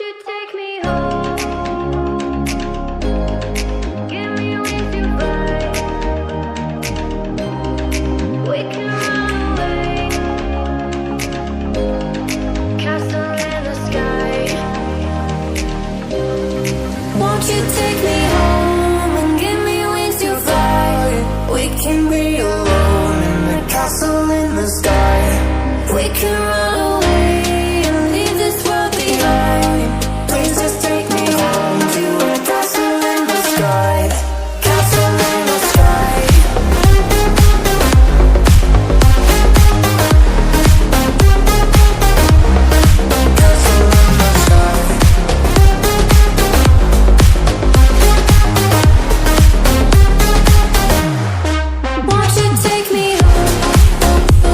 you take me home? Give me wings to fly. We can run away. Castle in the sky. Won't you take me home and give me wings to fly? We can be alone in the castle in the sky. We can run away and leave this world behind. Please just take me home to a castle in the sky. Castle in the sky. Castle in the sky. Won't you take me home?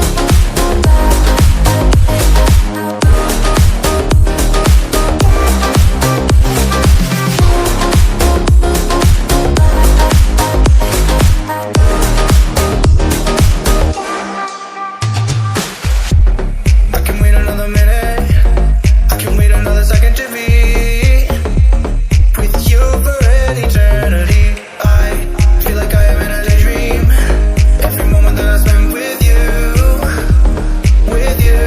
I can wait another minute. I can wait another second to be with you for an eternity. I feel like I am in a daydream. Every moment that I spend with you, with you.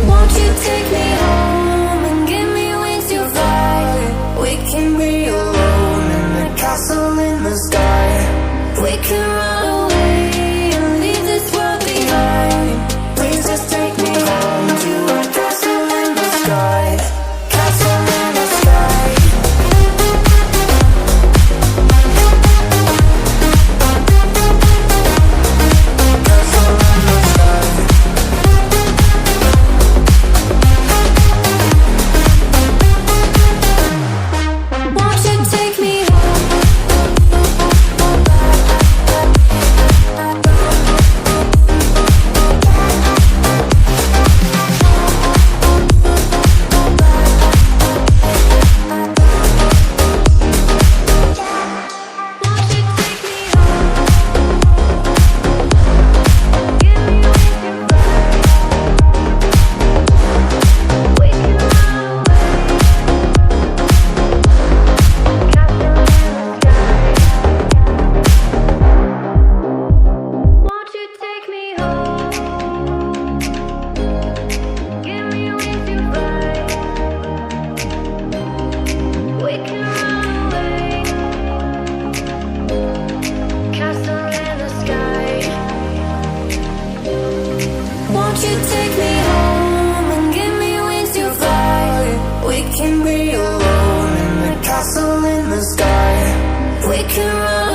Won't you take me home and give me wings to fly? We can be alone in the castle in the sky. We can run away and leave this world behind. Please just take me home to a castle in the sky. Castle in the sky. Castle in the sky. Won't you take me home? Won't you take me home? Give me wings to fly. We can run away. Castle in the sky. Won't you take me home? Give me wings to fly. We can run away. Castle in the sky. Won't you take me home and give me wings to fly? We can be alone in the castle in the sky. We can run